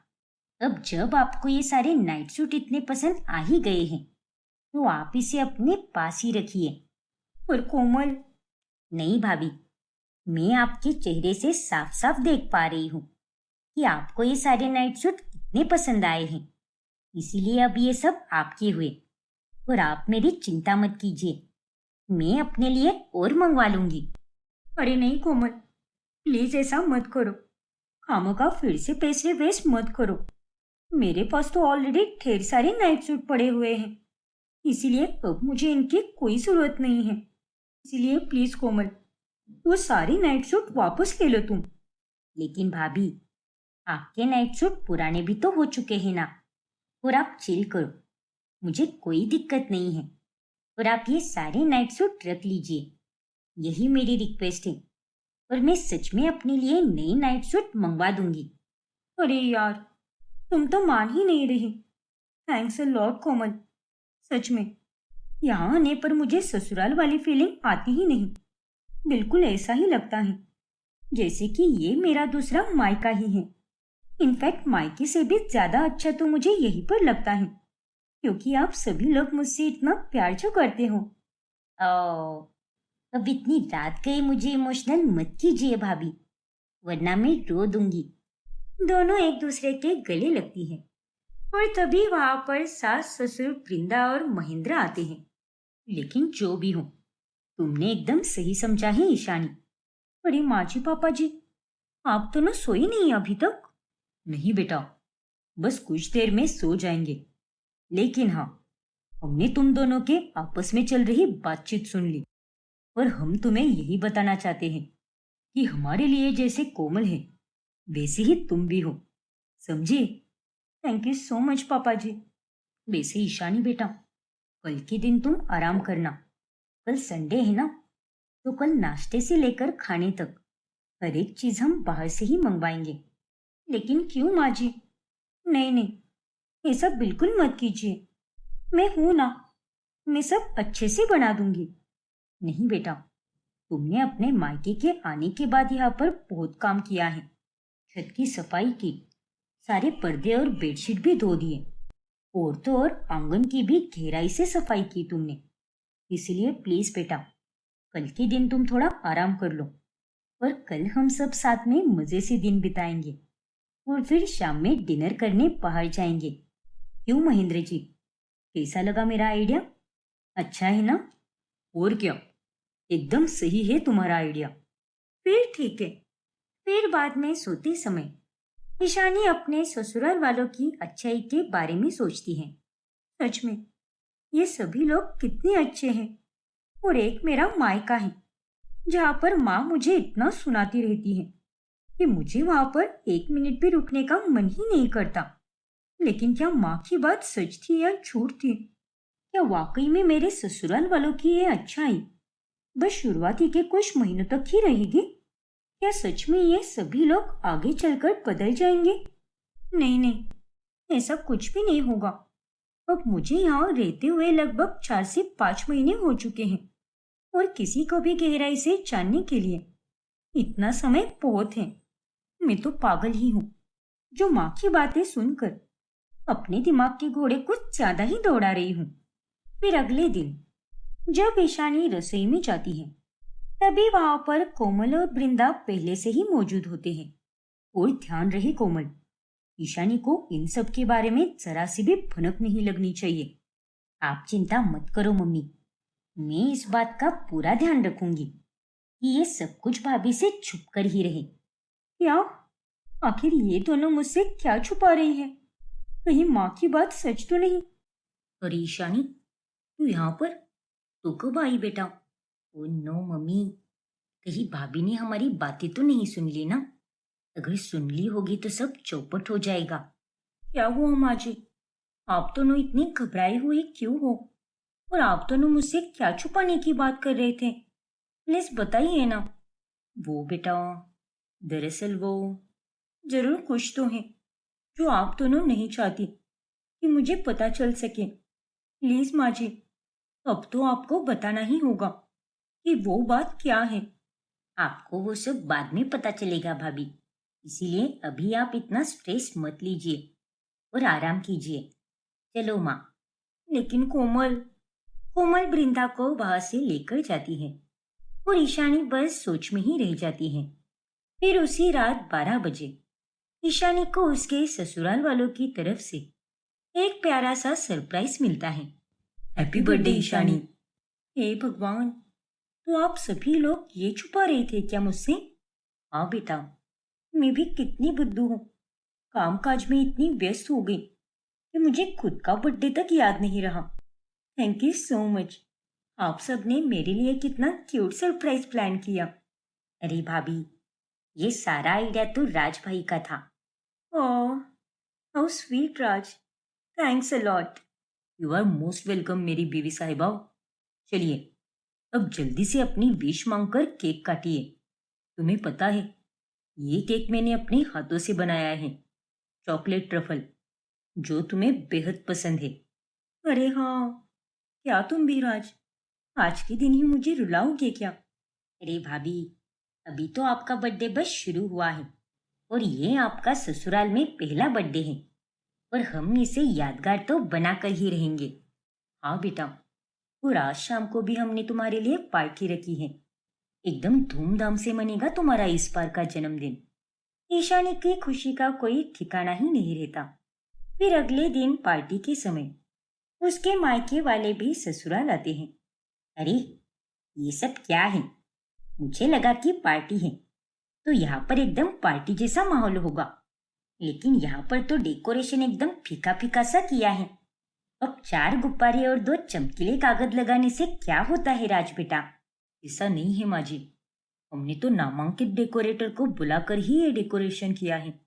Speaker 1: अब जब आपको ये सारे नाइट सूट इतने पसंद आ ही गए हैं तो आप इसे अपने पास ही रखिए। पर कोमल। नहीं भाभी, मैं आपके चेहरे से साफ साफ देख पा रही हूँ कि आपको ये सारे नाइट सूट कितने पसंद आए हैं। इसीलिए अब ये सब आपके हुए और आप मेरी चिंता मत कीजिए, मैं अपने लिए और मंगवा लूंगी। अरे नहीं कोमल, प्लीज ऐसा मत करो। खामोखा फिर से पैसे वेस्ट मत करो। मेरे पास तो ऑलरेडी ढेर सारे नाइट सूट पड़े हुए हैं, इसीलिए अब मुझे इनकी कोई जरूरत नहीं है। इसीलिए प्लीज कोमल, वो सारी नाइट सूट वापस ले लो तुम। लेकिन भाभी, आपके नाइट सूट पुराने भी तो हो चुके हैं ना, और आप चिल करो, मुझे कोई दिक्कत नहीं है। और आप ये सारे नाइट सूट रख लीजिए, यही मेरी रिक्वेस्ट है और मैं सच में अपने लिए नए नाइट सूट मंगवा दूंगी। अरे यार, तुम तो मान ही नहीं रही। थैंक्स अ लॉट कोमल। सच में यहाँ आने पर मुझे ससुराल वाली फीलिंग आती ही नहीं। बिल्कुल ऐसा ही लगता है जैसे कि ये मेरा दूसरा मायका ही है। इनफैक्ट मायके से भी ज्यादा अच्छा तो मुझे यहीं पर लगता है, क्योंकि आप सभी लोग मुझसे इतना प्यार जो करते हो। ओ, अब इतनी रात गई मुझे इमोशनल मत कीजिए भाभी, वरना मैं रो दूंगी। दोनों एक दूसरे के गले लगती हैं और तभी वहां पर सास ससुर वृंदा और महेंद्र आते हैं। लेकिन जो भी हो, तुमने एकदम सही समझा है ईशानी। अरे माँ जी पापा जी, आप तो ना सोई नहीं अभी तक? नहीं बेटा, बस कुछ देर में सो जाएंगे। लेकिन हाँ, हमने तुम दोनों के आपस में चल रही बातचीत सुन ली और हम तुम्हें यही बताना चाहते हैं कि हमारे लिए जैसे कोमल है वैसे ही तुम भी हो, समझे? थैंक यू सो मच पापा जी। वैसे ईशानी बेटा, कल के दिन तुम आराम करना। कल संडे है ना, तो कल नाश्ते से लेकर खाने तक हर एक चीज हम बाहर से ही मंगवाएंगे। लेकिन क्यों माँ जी? नहीं नहीं, ये सब बिल्कुल मत कीजिए। मैं हूं ना, मैं सब अच्छे से बना दूंगी। नहीं बेटा, तुमने अपने मायके के आने के बाद यहाँ पर बहुत काम किया है। छत की सफाई की, सारे पर्दे और बेडशीट भी धो दिए और तो और आंगन की भी गहराई से सफाई की तुमने। इसलिए प्लीज बेटा, कल के दिन तुम थोड़ा आराम कर लो और कल हम सब साथ में मजे से दिन बिताएंगे और फिर शाम में डिनर करने बाहर जाएंगे। क्यों महेंद्र जी, कैसा लगा मेरा आइडिया? अच्छा है ना? और क्या, एकदम सही है तुम्हारा आइडिया। फिर ठीक है। फिर बाद में सोते समय ईशानी अपने ससुराल वालों की अच्छाई के बारे में सोचती है। सच में ये सभी लोग कितने अच्छे हैं और एक मेरा मायका है जहाँ पर माँ मुझे इतना सुनाती रहती है कि मुझे वहां पर 1 मिनट भी रुकने का मन ही नहीं करता। लेकिन क्या माँ की बात सच थी या झूठ थी? क्या वाकई में मेरे ससुराल वालों की ये अच्छाई बस शुरुआती के कुछ महीनों तक ही रहेगी? क्या सच में ये सभी लोग आगे चलकर बदल जाएंगे? नहीं नहीं, ऐसा कुछ भी नहीं होगा। अब मुझे यहाँ रहते हुए लगभग 4 से 5 महीने हो चुके हैं और किसी को भी गहराई से जानने के लिए इतना समय बहुत है। मैं तो पागल ही हूँ जो माँ की बातें सुनकर अपने दिमाग के घोड़े कुछ ज्यादा ही दौड़ा रही हूँ। फिर अगले दिन जब ईशानी रसोई में जाती है तभी वहां पर कोमल और वृंदा पहले से ही मौजूद होते हैं। और ध्यान रहे कोमल, ईशानी को इन सब के बारे में जरा सी भी भनक नहीं लगनी चाहिए। आप चिंता मत करो मम्मी, मैं इस बात का पूरा ध्यान रखूंगी कि ये सब कुछ भाभी से छुप कर ही रहे। क्या? आखिर ये दोनों मुझसे क्या छुपा रही है? कहीं माँ की बात सच तो नहीं? अरे ईशानी, तू यहाँ पर? तू कब आई बेटा? ओ नो मम्मी, कहीं भाभी ने हमारी बातें तो नहीं सुन ली ना? अगर सुन ली होगी तो सब चौपट हो जाएगा। क्या हुआ माँ जी? आप दोनों इतनी घबराई हुई क्यों हो? और आप दोनों मुझसे क्या छुपाने की बात कर रहे थे? प्लीज बताइए ना। वो बेटा, दरअसल वो जरूर कुछ तो है जो आप दोनों नहीं चाहती कि मुझे पता चल सके। प्लीज माँ जी, अब तो आपको बताना ही होगा कि वो बात क्या है। आपको वो सब बाद में पता चलेगा भाभी, इसीलिए अभी आप इतना स्ट्रेस मत लीजिए और आराम कीजिए। चलो माँ। लेकिन कोमल, कोमल वृंदा को वहां से लेकर जाती है और ईशानी बस सोच में ही रह जाती है। फिर उसी रात 12 बजे ईशानी को उसके ससुराल वालों की तरफ से एक प्यारा सा सरप्राइज मिलता है। Happy birthday Ishani. हे भगवान, तो आप सभी लोग ये छुपा रहे थे क्या मुझसे? हाँ बेटा, मैं भी कितनी बुद्धू हूँ, कामकाज में इतनी व्यस्त हो गई कि मुझे खुद का बर्थडे तक याद नहीं रहा। Thank you so much. आप सब ने मेरे लिए कितना क्यूट सरप्राइज प्लान किया। अरे भाभी, ये सारा आइडिया तो राज भाई का था। Oh, how sweet Raj, thanks a lot. You are most welcome मेरी बीवी साहिबा। चलिए अब जल्दी से अपनी विश मांगकर केक काटिए। तुम्हें पता है, ये केक मैंने अपने हाथों से बनाया है, चॉकलेट ट्रफल, जो तुम्हें बेहद पसंद है। अरे हाँ, क्या तुम भी राज आज के दिन ही मुझे रुलाओगे क्या? अरे भाभी, अभी तो आपका बर्थडे बस शुरू हुआ है और ये आपका ससुराल में पहला बर्थडे है और हम इसे यादगार तो बनाकर ही रहेंगे। हाँ बेटा, और आज शाम को भी हमने तुम्हारे लिए पार्टी रखी है। एकदम धूमधाम से मनेगा तुम्हारा इस बार का जन्मदिन। ईशानी की खुशी का कोई ठिकाना ही नहीं रहता। फिर अगले दिन पार्टी के समय उसके मायके वाले भी ससुराल आते हैं। अरे, ये सब क्या है? मुझे लगा कि पार्टी है तो यहाँ पर एकदम पार्टी जैसा माहौल होगा, लेकिन यहाँ पर तो डेकोरेशन एकदम फीका फीका सा किया है। अब 4 गुब्बारे और 2 चमकीले कागज लगाने से क्या होता है राज बेटा? ऐसा नहीं है माँ जी, हमने तो नामांकित डेकोरेटर को बुलाकर ही ये डेकोरेशन किया है।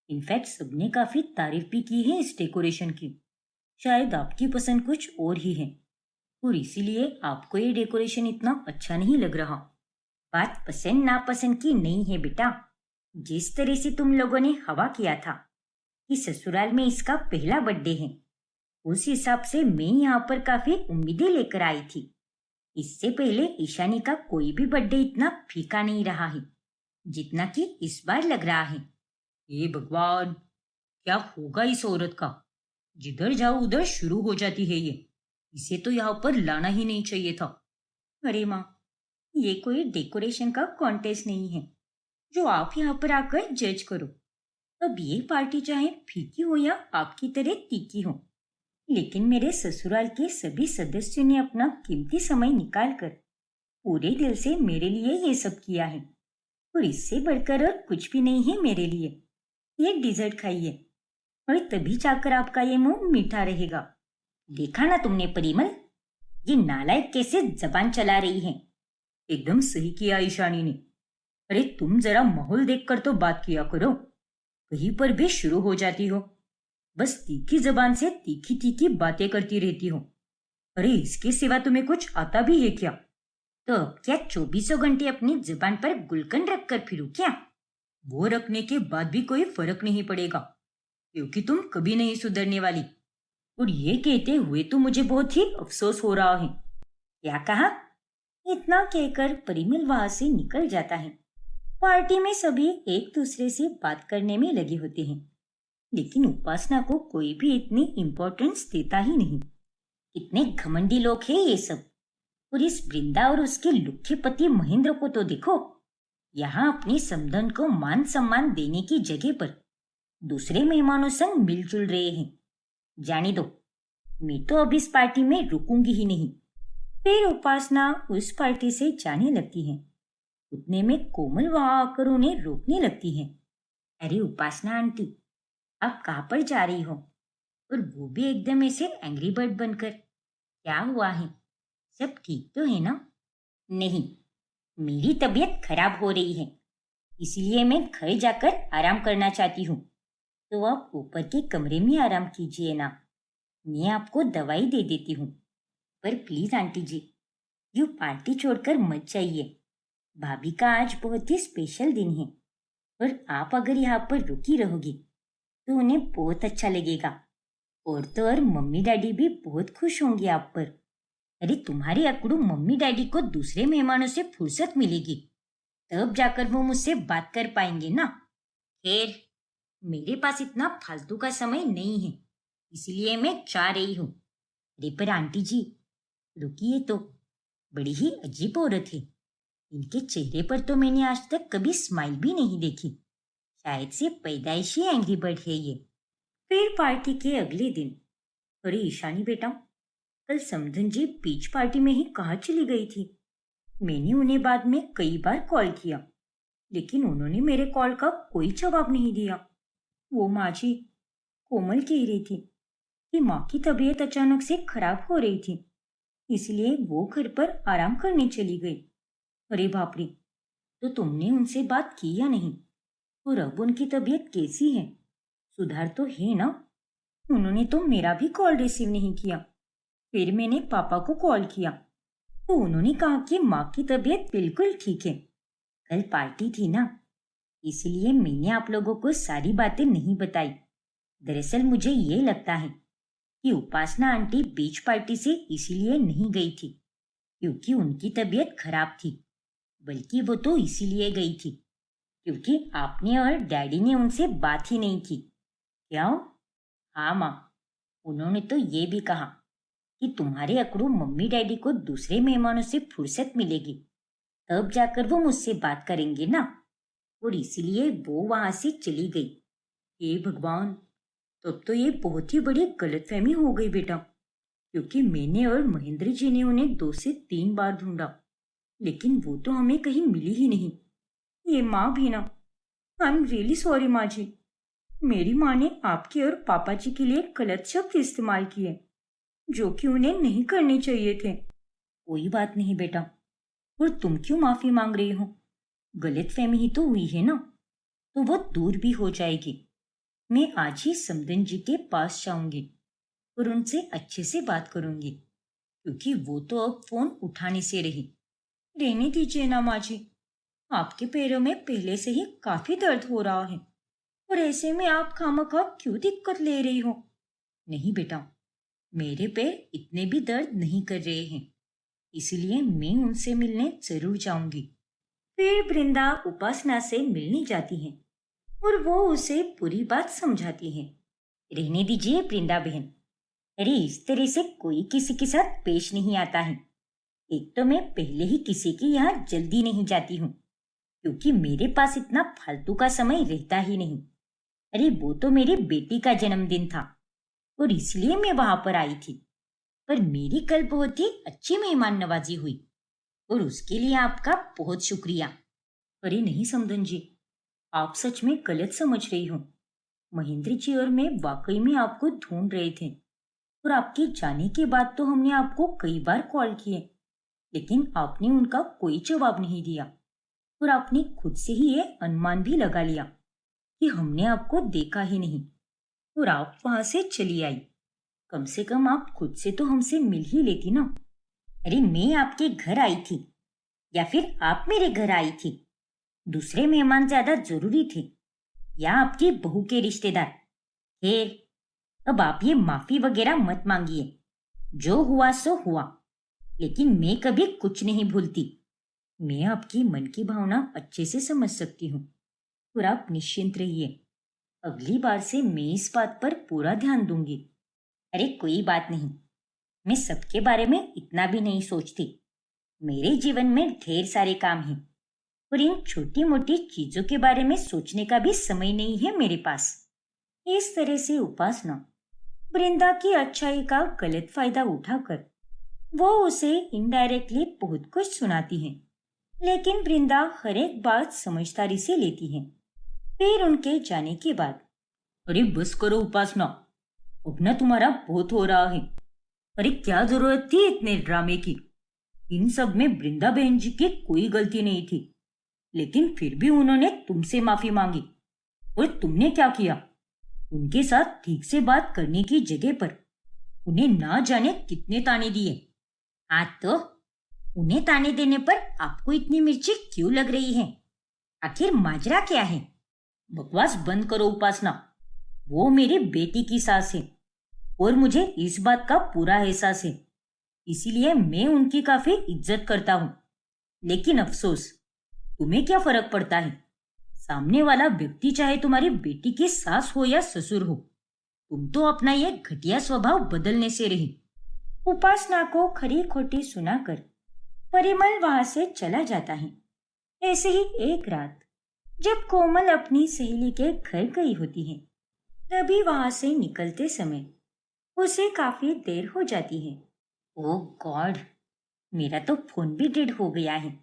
Speaker 1: इनफैक्ट सबने काफी तारीफ भी की है इस डेकोरेशन की। शायद आपकी पसंद कुछ और ही है और इसीलिए आपको ये डेकोरेशन इतना अच्छा नहीं लग रहा। बात पसंद नापसंद की नहीं है बेटा। जिस तरह से तुम लोगों ने हवा किया था कि ससुराल में इसका पहला बर्थडे है, उस हिसाब से मैं यहाँ पर काफी उम्मीदें लेकर आई थी। इससे पहले ईशानी का कोई भी बर्थडे इतना फीका नहीं रहा है जितना कि इस बार लग रहा है। हे भगवान, क्या होगा इस औरत का? जिधर जाओ उधर शुरू हो जाती है ये। इसे तो यहाँ पर लाना ही नहीं चाहिए था। अरे माँ, ये कोई डेकोरेशन का कॉन्टेस्ट नहीं है जो आप यहाँ पर आकर जज करो। अब ये पार्टी चाहे फीकी हो या आपकी तरह तीखी हो, लेकिन मेरे ससुराल के सभी सदस्यों ने अपना कीमती समय निकालकर पूरे दिल से मेरे लिए ये सब किया है और इससे बढ़कर और कुछ भी नहीं है मेरे लिए। ये डिजर्ट खाइए और तभी जाकर आपका ये मुंह मीठा रहेगा। देखा ना तुमने परिमल, ये नालायक कैसे जबान चला रही है। एकदम सही किया ईशानी ने। अरे तुम जरा माहौल देखकर तो बात किया करो, कहीं पर भी शुरू हो जाती हो, बस तीखी जबान से तीखी तीखी बातें करती रहती हो। अरे इसके सिवा तुम्हें कुछ आता भी है क्या? तो अब क्या 24 घंटे अपनी जुबान पर गुलकंद रख कर फिरूं क्या? वो रखने के बाद भी कोई फर्क नहीं पड़ेगा, क्योंकि तुम कभी नहीं सुधरने वाली। और ये कहते हुए तो मुझे बहुत ही अफसोस हो रहा है। क्या कहा? इतना कहकर परिमल वहां से निकल जाता है। पार्टी में सभी एक दूसरे से बात करने में लगे होते हैं, लेकिन उपासना को कोई भी इतनी इम्पोर्टेंस देता ही नहीं। कितने घमंडी लोग हैं ये सब। और इस वृंदा और उसके लुखे पति महेंद्र को तो देखो, यहाँ अपनी समधन को मान सम्मान देने की जगह पर दूसरे मेहमानों संग मिलजुल रहे हैं। जाने दो, मैं तो अब इस पार्टी में रुकूंगी ही नहीं। फिर उपासना उस पार्टी से जाने लगती है। उतने में कोमल वहां आकर उन्हें रोकने लगती है। अरे उपासना आंटी, आप कहाँ पर जा रही हो? और वो भी एकदम ऐसे एंग्री बर्ड बनकर। क्या हुआ है? सब ठीक तो है ना? नहीं, मेरी तबीयत खराब हो रही है, इसलिए मैं घर जाकर आराम करना चाहती हूँ। तो आप ऊपर के कमरे में आराम कीजिए ना, मैं आपको दवाई दे देती हूँ। पर please aunty ji, you party छोड़कर मत जाइए। भाभी का आज बहुत ही स्पेशल दिन है, और आप अगर यहाँ पर रुकी रहोगी तो उन्हें बहुत अच्छा लगेगा। और तो और मम्मी डैडी भी बहुत खुश होंगे आप पर। अरे तुम्हारे अकड़ू मम्मी डैडी को दूसरे मेहमानों से फुर्सत मिलेगी, तब जाकर वो मुझसे बात कर पाएंगे ना। खैर, मेरे पास इतना फालतू का समय नहीं है, इसलिए मैं जा रही हूँ। अरे पर आंटी जी, रुकिए तो, बड़ी ही अजीब औरत है। इनके चेहरे पर तो मैंने आज तक कभी स्माइल भी नहीं देखी। शायद से पैदाइशी एंग्री बर्ड है ये। फिर पार्टी के अगले दिन, अरे ईशानी बेटा, कल समधन जी बीच पार्टी में ही कहाँ चली गई थी? मैंने उन्हें बाद में कई बार कॉल किया, लेकिन उन्होंने मेरे कॉल का कोई जवाब नहीं दिया। वो माँ जी, कोमल कह रही थी कि माँ की तबीयत अचानक से खराब हो रही थी, इसलिए वो घर पर आराम करने चली गई। अरे बाप रे, तो तुमने उनसे बात की या नहीं? और अब उनकी तबीयत कैसी है? सुधार तो है ना? उन्होंने तो मेरा भी कॉल रिसीव नहीं किया। फिर मैंने पापा को कॉल किया तो उन्होंने कहा कि माँ की तबीयत बिल्कुल ठीक है। कल पार्टी थी ना, इसलिए मैंने आप लोगों को सारी बातें नहीं बताई। दरअसल मुझे ये लगता है कि उपासना आंटी बीच पार्टी से इसीलिए नहीं गई थी क्योंकि उनकी तबीयत खराब थी, बल्कि वो तो इसीलिए गई थी क्योंकि आपने और डैडी ने उनसे बात ही नहीं की। क्यों? हाँ माँ, उन्होंने तो ये भी कहा कि तुम्हारे अकड़ू मम्मी डैडी को दूसरे मेहमानों से फुर्सत मिलेगी, तब जाकर वो मुझसे बात करेंगे ना, और इसीलिए वो वहां से चली गई। हे भगवान, तब तो ये बहुत ही बड़ी गलतफहमी हो गई बेटा, क्योंकि मैंने और महेंद्र जी ने उन्हें 2 से 3 बार ढूंढा, लेकिन वो तो हमें कहीं मिली ही नहीं। ये माँ भी ना, आई एम रियली सॉरी माँ जी। मेरी माँ ने आपके और पापा जी के लिए गलत शब्द इस्तेमाल किए, जो कि उन्हें नहीं करने चाहिए थे। कोई बात नहीं बेटा, और तुम क्यों माफी मांग रही हो? गलतफहमी ही तो हुई है ना, तो वो दूर भी हो जाएगी। मैं आज ही समदन जी के पास जाऊंगी और उनसे अच्छे से बात करूंगी, क्योंकि वो तो अब फोन उठाने से रही। रहने दीजिए ना माँ जी, आपके पैरों में पहले से ही काफी दर्द हो रहा है, और ऐसे में आप खामखा क्यों दिक्कत ले रही हो? नहीं बेटा, मेरे पैर इतने भी दर्द नहीं कर रहे हैं, इसलिए मैं उनसे मिलने जरूर जाऊंगी। फिर वृंदा उपासना से मिलने जाती है और वो उसे पूरी बात समझाती है। रहने दीजिए वृंदा बहन, अरे इस तरह से कोई किसी के साथ पेश नहीं आता है। एक तो मैं पहले ही किसी के यहाँ जल्दी नहीं जाती हूँ, क्योंकि मेरे पास इतना फालतू का समय रहता ही नहीं। अरे वो तो मेरी बेटी का जन्मदिन था और इसलिए मैं वहां पर आई थी, पर मेरी कल बहुत ही अच्छी मेहमान नवाजी हुई और उसके लिए आपका बहुत शुक्रिया। अरे नहीं समधन जी, आप सच में गलत समझ रही हो। महेंद्र जी और मैं वाकई में आपको ढूंढ रहे थे, और आपके जाने के बाद तो हमने आपको कई बार कॉल किए, लेकिन आपने उनका कोई जवाब नहीं दिया, और आपने खुद से ही ये अनुमान भी लगा लिया कि हमने आपको देखा ही नहीं, और आप वहां से चली आई। कम से कम आप खुद से तो हमसे मिल ही लेती ना। अरे मैं आपके घर आई थी या फिर आप मेरे घर आई थी? दूसरे मेहमान ज्यादा जरूरी थे या आपकी बहू के रिश्तेदार? खैर, अब आप ये माफी वगैरह मत मांगिए। जो हुआ सो हुआ, लेकिन मैं कभी कुछ नहीं भूलती। मैं आपकी मन की भावना अच्छे से समझ सकती हूँ और आप निश्चिंत रहिए। अगली बार से मैं इस बात पर पूरा ध्यान दूंगी। अरे कोई बात नहीं, मैं सबके बारे में इतना भी नहीं सोचती। मेरे जीवन में ढेर सारे काम हैं और इन छोटी मोटी चीजों के बारे में सोचने का भी समय नहीं है मेरे पास। इस तरह से उपासना वृंदा की अच्छाई का गलत फायदा उठाकर वो उसे इनडायरेक्टली बहुत कुछ सुनाती है, लेकिन वृंदा हर एक बात समझदारी से लेती है। फिर उनके जाने के बाद, अरे बस करो उपासना, अब ना तुम्हारा बहुत हो रहा है। अरे क्या जरूरत थी इतने ड्रामे की? इन सब में वृंदा बहन जी की कोई गलती नहीं थी, लेकिन फिर भी उन्होंने तुमसे माफी मांगी। और तुमने क्या किया? उनके साथ ठीक से बात करने की जगह पर उन्हें ना जाने कितने ताने दिए। हाँ तो उन्हें ताने देने पर आपको इतनी मिर्ची क्यों लग रही है? आखिर माजरा क्या है? बकवास बंद करो उपासना। वो मेरी बेटी की सास है और मुझे इस बात का पूरा एहसास है, इसीलिए मैं उनकी काफी इज्जत करता हूँ। लेकिन अफसोस, तुम्हें क्या फर्क पड़ता है? सामने वाला व्यक्ति चाहे तुम्हारी बेटी की सास हो या ससुर हो, तुम तो अपना ये घटिया स्वभाव बदलने से रही। उपासना को खरी खोटी सुनाकर परिमल वहां से चला जाता है। ऐसे ही एक रात जब कोमल अपनी सहेली के घर गई होती है, तभी वहां से निकलते समय उसे काफी देर हो जाती है। ओह गॉड, मेरा तो फोन भी डेड हो गया है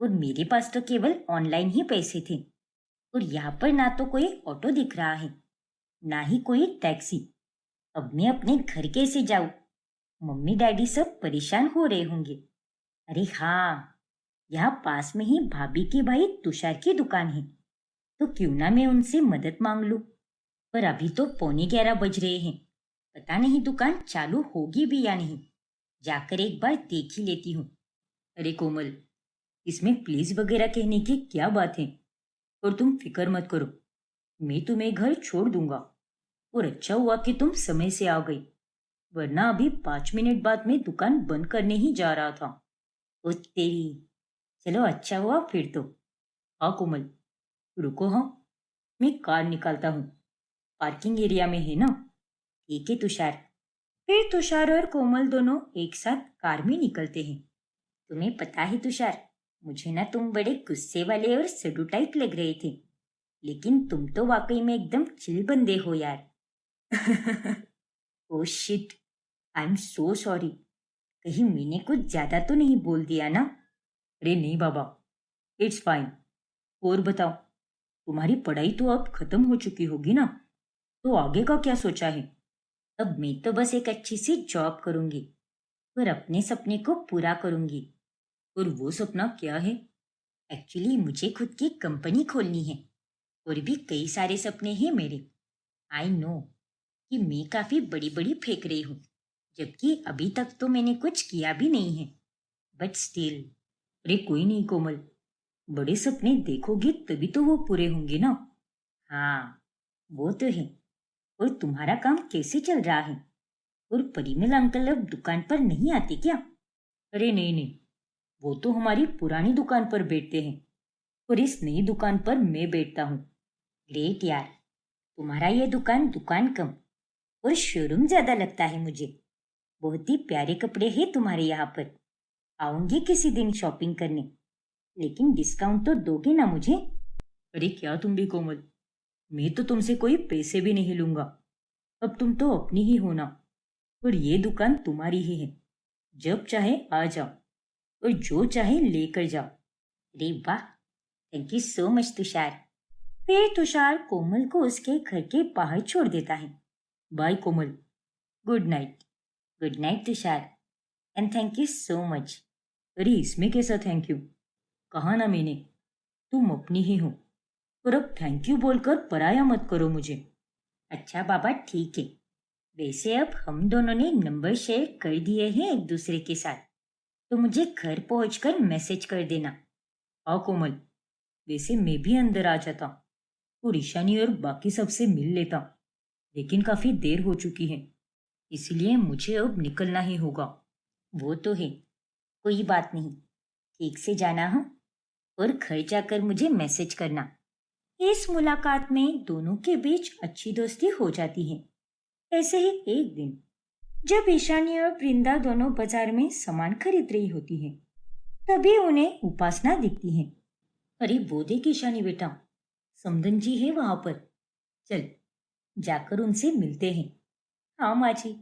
Speaker 1: और मेरे पास तो केवल ऑनलाइन ही पैसे थे और यहाँ पर ना तो कोई ऑटो दिख रहा है, ना ही कोई टैक्सी। अब मैं अपने घर कैसे जाऊं? मम्मी डैडी सब परेशान हो रहे होंगे। अरे हाँ, यहाँ पास में ही भाभी के भाई तुषार की दुकान है, तो क्यों ना मैं उनसे मदद मांग लूं। पर अभी तो 11:15 बज रहे हैं, पता नहीं दुकान चालू होगी भी या नहीं। जाकर एक बार देख ही लेती हूँ। अरे कोमल, इसमें प्लीज वगैरह कहने की क्या बात है? और तुम फिक्र मत करो, मैं तुम्हें घर छोड़ दूंगा। और अच्छा हुआ कि तुम समय से आ गई, वरना अभी 5 मिनट बाद मैं दुकान बंद करने ही जा रहा था। ओ तेरी, चलो अच्छा हुआ फिर तो। हाँ कोमल, रुको, हाँ मैं कार निकालता हूँ, पार्किंग एरिया में है ना। ठीक है तुषार। फिर तुषार और कोमल दोनों एक साथ कार में निकलते हैं। तुम्हें पता है तुषार, मुझे ना तुम बड़े गुस्से वाले और सडू टाइप लग रहे थे, लेकिन तुम तो वाकई में एकदम चिल बंदे हो यार। Oh shit, I am so sorry. कहीं मैंने कुछ ज्यादा तो नहीं बोल दिया ना? अरे नहीं बाबा, इट्स फाइन। और बताओ, तुम्हारी पढ़ाई तो अब खत्म हो चुकी होगी ना, तो आगे का क्या सोचा है? अब मैं तो बस एक अच्छी सी जॉब करूंगी और अपने सपने को पूरा करूंगी। और वो सपना क्या है? एक्चुअली मुझे खुद की कंपनी खोलनी है और भी कई सारे सपने हैं मेरे। आई नो कि मैं काफी बड़ी बड़ी फेंक रही हूँ, जबकि अभी तक तो मैंने कुछ किया भी नहीं है, बट स्टिल। अरे कोई नहीं कोमल, बड़े सपने देखोगी तभी तो वो पूरे होंगे ना। हाँ, वो तो है। और तुम्हारा काम कैसे चल रहा है? और परिमल अंकल अब दुकान पर नहीं आते क्या? अरे नहीं नहीं, वो तो हमारी पुरानी दुकान पर बैठते हैं और इस नई दुकान पर मैं बैठता हूँ। ग्रेट यार, तुम्हारा ये दुकान दुकान कम और शोरूम ज्यादा लगता है मुझे। बहुत ही प्यारे कपड़े हैं तुम्हारे यहाँ पर। आऊंगी किसी दिन शॉपिंग करने, लेकिन डिस्काउंट तो दोगे ना मुझे? अरे क्या तुम भी कोमल, मैं तो तुमसे कोई पैसे भी नहीं लूंगा। अब तुम तो अपनी ही हो ना, और ये दुकान तुम्हारी ही है। जब चाहे आ जाओ और जो चाहे लेकर जाओ। अरे वाह, thank you so much Tushar. फिर तुषार कोमल को उसके घर के बाहर छोड़ देता है। Bye Komal, good night. Good night Tushar, and thank you so much. अरे इसमें कैसा थैंक यू? कहा ना मैंने, तुम अपनी ही हो। और अब थैंक यू बोलकर पराया मत करो मुझे। अच्छा बाबा ठीक है, वैसे अब हम दोनों ने नंबर शेयर कर दिए हैं एक दूसरे के साथ, तो मुझे घर पहुंचकर मैसेज कर देना।
Speaker 2: हाँ कोमल, वैसे मैं भी अंदर आ जाता और ईशानी और बाकी सबसे मिल लेता, लेकिन काफी देर हो चुकी है, इसलिए मुझे अब निकलना ही होगा।
Speaker 1: वो तो है, कोई बात नहीं, ठीक से जाना हो और घर जाकर मुझे मैसेज करना। इस मुलाकात में दोनों के बीच अच्छी दोस्ती हो जाती है। ऐसे ही एक दिन जब ईशानी और वृंदा दोनों बाजार में सामान खरीद रही होती हैं, तभी उन्हें उपासना दिखती है।
Speaker 2: अरे वो देख ईशानी बेटा, समदन जी है वहां पर, चल जाकर उनसे मिलते हैं।
Speaker 1: हाँ माँ जी,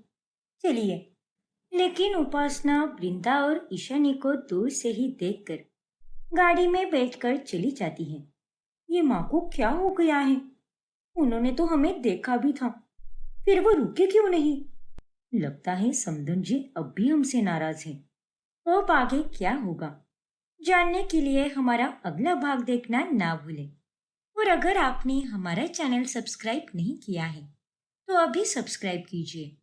Speaker 1: चलिए। लेकिन उपासना वृंदा और ईशानी को दूर से ही देखकर गाड़ी में बैठकर चली जाती है।
Speaker 2: ये माँ को क्या हो गया है? उन्होंने तो हमें देखा भी था, फिर वो रुके क्यों नहीं? लगता है समदन जी अब भी हमसे नाराज हैं।
Speaker 1: अब आगे क्या होगा जानने के लिए हमारा अगला भाग देखना ना भूलें। और अगर आपने हमारा चैनल सब्सक्राइब नहीं किया है तो अभी सब्सक्राइब कीजिए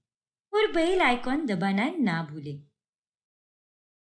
Speaker 1: और बेल आइकॉन दबाना ना भूलें